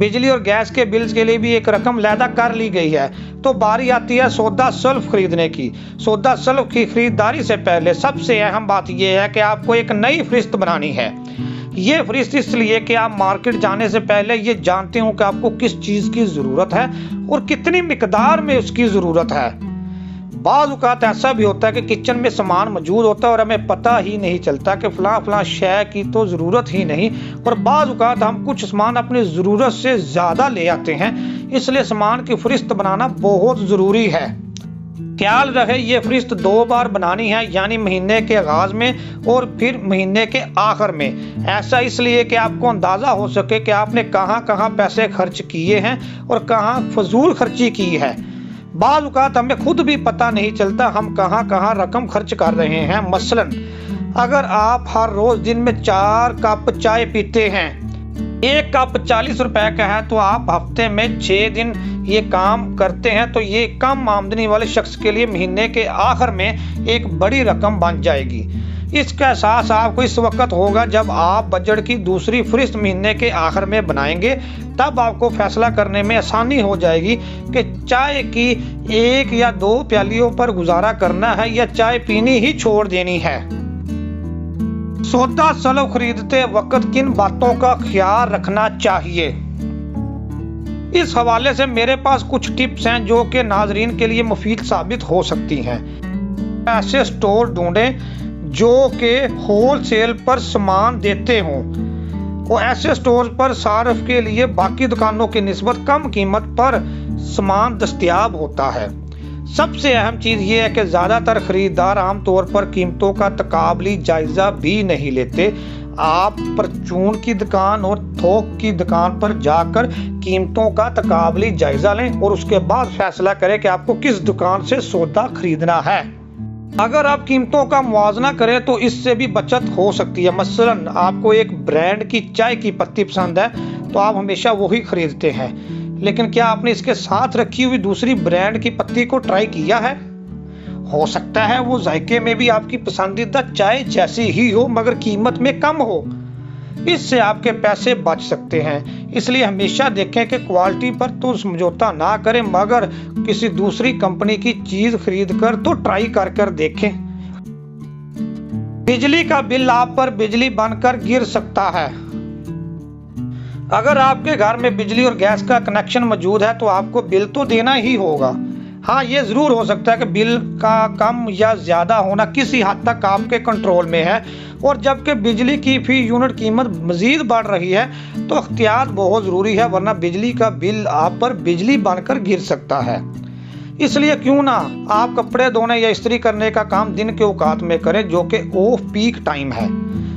बिजली और गैस के बिल्स के लिए भी एक रकम लैदा कर ली गई है। तो बारी आती है सौदा सल्फ खरीदने की। सौदा सल्फ की खरीदारी से पहले सबसे अहम बात यह है कि आपको एक नई फहरिस्त बनानी है। ये फहरिस्त इसलिए कि आप मार्केट जाने से पहले ये जानते हो कि आपको किस चीज़ की ज़रूरत है और कितनी मिकदार में उसकी ज़रूरत है। बाज़ औक़ात ऐसा भी होता है कि किचन में सामान मौजूद होता है और हमें पता ही नहीं चलता कि फलां शय की तो ज़रूरत ही नहीं, और बाज़ औक़ात हम कुछ सामान अपनी ज़रूरत से ज़्यादा ले आते हैं। इसलिए सामान की फहरिस्त बनाना बहुत ज़रूरी है। ख्याल रहे ये फहरिस्त 2 बार बनानी है, यानी महीने के आगाज़ में और फिर महीने के आखिर में। ऐसा इसलिए कि आपको अंदाज़ा हो सके कि आपने कहाँ कहाँ पैसे खर्च किए हैं और कहाँ फजूल खर्ची की है। बाज़ औक़ात हमें खुद भी पता नहीं चलता हम कहाँ कहाँ रकम खर्च कर रहे हैं। मसलन अगर आप हर रोज़ दिन में 4 कप चाय पीते हैं, 1 कप 40 रुपए का है, तो आप हफ्ते में 6 दिन ये काम करते हैं, तो ये कम आमदनी वाले शख्स के लिए महीने के आखिर में एक बड़ी रकम बन जाएगी। इसका एहसास आपको इस वक्त होगा जब आप बजट की दूसरी फहरिस्त महीने के आखिर में बनाएंगे। तब आपको फैसला करने में आसानी हो जाएगी कि चाय की 1 या 2 प्यालियों पर गुजारा करना है या चाय पीनी ही छोड़ देनी है। सौदा सल्फ खरीदते वक्त किन बातों का ख्याल रखना चाहिए, इस हवाले से मेरे पास कुछ टिप्स हैं जो कि नाजरीन के लिए मुफीद साबित हो सकती हैं। ऐसे स्टोर ढूंढें जो कि होलसेल पर सामान देते हों और ऐसे स्टोर पर सार्फ के लिए बाकी दुकानों की निस्बत कम कीमत पर सामान दस्तयाब होता है। सबसे अहम चीज़ ये है कि ज़्यादातर खरीदार आमतौर पर कीमतों का तकाबली जायज़ा भी नहीं लेते। आप परचून की दुकान और थोक की दुकान पर जाकर कीमतों का तकाबली जायज़ा लें और उसके बाद फैसला करें कि आपको किस दुकान से सौदा खरीदना है। अगर आप कीमतों का मुआवजा करें तो इससे भी बचत हो सकती है। मसलन आपको एक ब्रांड की चाय की पत्ती पसंद है तो आप हमेशा वही खरीदते हैं, लेकिन क्या आपने इसके साथ रखी हुई दूसरी ब्रांड की पत्ती को ट्राई किया है? हो सकता है वो जायके में भी आपकी पसंदीदा चाय जैसी ही हो मगर कीमत में कम हो। इससे आपके पैसे बच सकते हैं। इसलिए हमेशा देखें कि क्वालिटी पर तो समझौता ना करें, मगर किसी दूसरी कंपनी की चीज खरीद कर तो ट्राई कर देखें। बिजली का बिल आप पर बिजली बनकर गिर सकता है। अगर आपके घर में बिजली और गैस का कनेक्शन मौजूद है तो आपको बिल तो देना ही होगा। हाँ, ये जरूर हो सकता है कि बिल का कम या ज्यादा होना किसी हद तक आपके कंट्रोल में है, और जबकि बिजली की फी यूनिट कीमत मजीद बढ़ रही है तो एहतियात बहुत जरूरी है, वरना बिजली का बिल आप पर बिजली बनकर गिर सकता है। इसलिए क्यों ना आप कपड़े धोने या इस्त्री करने का काम दिन के औकात में करें जो कि ऑफ पीक टाइम है।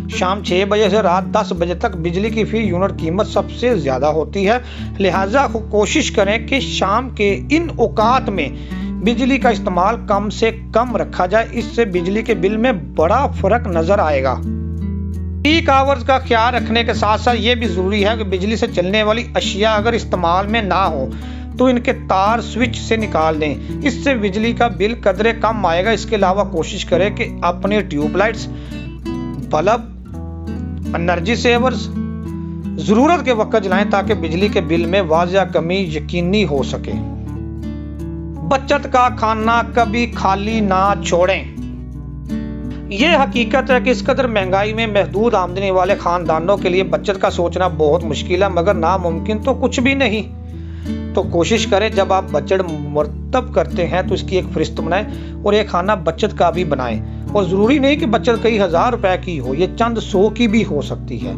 शाम 6 बजे से रात 10 बजे तक बिजली की फी यूनिट कीमत सबसे ज्यादा होती है। लिहाजा कोशिश करें कि शाम के इन औकात में बिजली का इस्तेमाल कम से कम रखा जाए। इससे बिजली के बिल में बड़ा फर्क नजर आएगा। पीक आवर्स का ख्याल रखने के साथ साथ ये भी जरूरी है कि बिजली से चलने वाली अशिया अगर इस्तेमाल में ना हो तो इनके तार स्विच से निकाल दें। इससे बिजली का बिल कदरे कम आएगा। इसके अलावा कोशिश करें कि अपने ट्यूबलाइट्स, बल्ब, एनर्जी सेवर्स जरूरत के वक्त जलाएं ताकि बिजली के बिल में वाजिया कमी यकीनी हो सके। बचत का खाना कभी खाली ना छोड़ें। यह हकीकत है कि इस कदर महंगाई में महदूद आमदनी वाले खानदानों के लिए बचत का सोचना बहुत मुश्किल है, मगर नामुमकिन तो कुछ भी नहीं। तो कोशिश करें जब आप बजट मुरतब करते हैं तो इसकी एक फहरिस्त बनाएं और एक खाना बचत का भी बनाएं। और जरूरी नहीं कि बचत कई हजार रुपए की हो, ये चंद 100 की भी हो सकती है।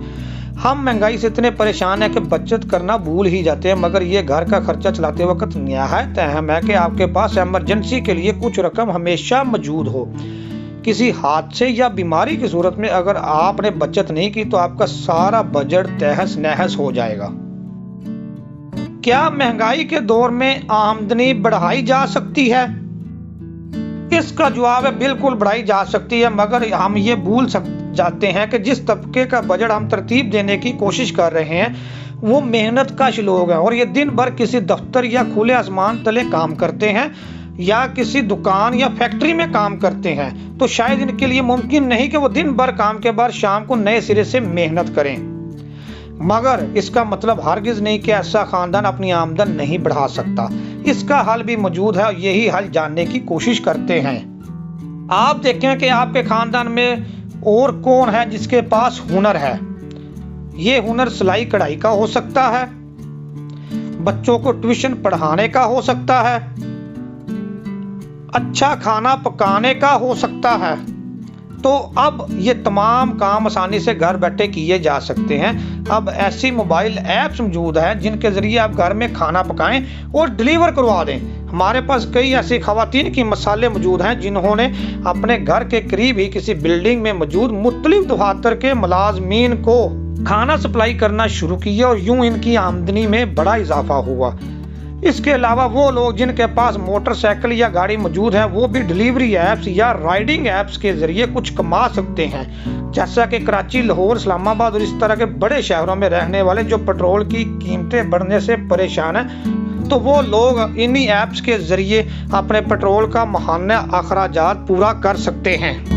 हम महंगाई से इतने परेशान हैं कि बचत करना भूल ही जाते हैं, मगर ये घर का खर्चा चलाते वक्त निहायत अहम है कि आपके पास इमरजेंसी के लिए कुछ रकम हमेशा मौजूद हो। किसी हादसे या बीमारी की सूरत में अगर आपने बचत नहीं की तो आपका सारा बजट तहस नहस हो जाएगा। क्या महंगाई के दौर में आमदनी बढ़ाई जा सकती है? इसका जवाब है बिल्कुल बढ़ाई जा सकती है, मगर हम ये भूल जाते हैं कि जिस तबके का बजट हम तरतीब देने की कोशिश कर रहे हैं वो मेहनत कश लोग हैं और ये दिन भर किसी दफ्तर या खुले आसमान तले काम करते हैं या किसी दुकान या फैक्ट्री में काम करते हैं। तो शायद इनके लिए मुमकिन नहीं कि वो दिन भर काम के बाद शाम को नए सिरे से मेहनत करें। मगर इसका मतलब हरगिज नहीं कि ऐसा खानदान अपनी आमदन नहीं बढ़ा सकता। इसका हल भी मौजूद है और यही हल जानने की कोशिश करते हैं। आप देखें कि आपके खानदान में और कौन है जिसके पास हुनर है। ये हुनर सिलाई कढ़ाई का हो सकता है, बच्चों को ट्यूशन पढ़ाने का हो सकता है, अच्छा खाना पकाने का हो सकता है। तो अब ये तमाम काम आसानी से घर बैठे किए जा सकते हैं। अब ऐसी मोबाइल ऐप्स मौजूद हैं जिनके जरिए आप घर में खाना पकाएं और डिलीवर करवा दें। हमारे पास कई ऐसी खवातीन की मिसालें मौजूद हैं जिन्होंने अपने घर के करीब ही किसी बिल्डिंग में मौजूद मुख्तलिफ दफातर के मुलाजमीन को खाना सप्लाई करना शुरू किया और यूं इनकी आमदनी में बड़ा इजाफा हुआ। इसके अलावा वो लोग जिनके पास मोटरसाइकिल या गाड़ी मौजूद है वो भी डिलीवरी ऐप्स या राइडिंग ऐप्स के जरिए कुछ कमा सकते हैं। जैसा कि कराची, लाहौर, इस्लामाबाद और इस तरह के बड़े शहरों में रहने वाले जो पेट्रोल की कीमतें बढ़ने से परेशान हैं, तो वो लोग इन्हीं ऐप्स के जरिए अपने पेट्रोल का माहाना अखराजात पूरा कर सकते हैं।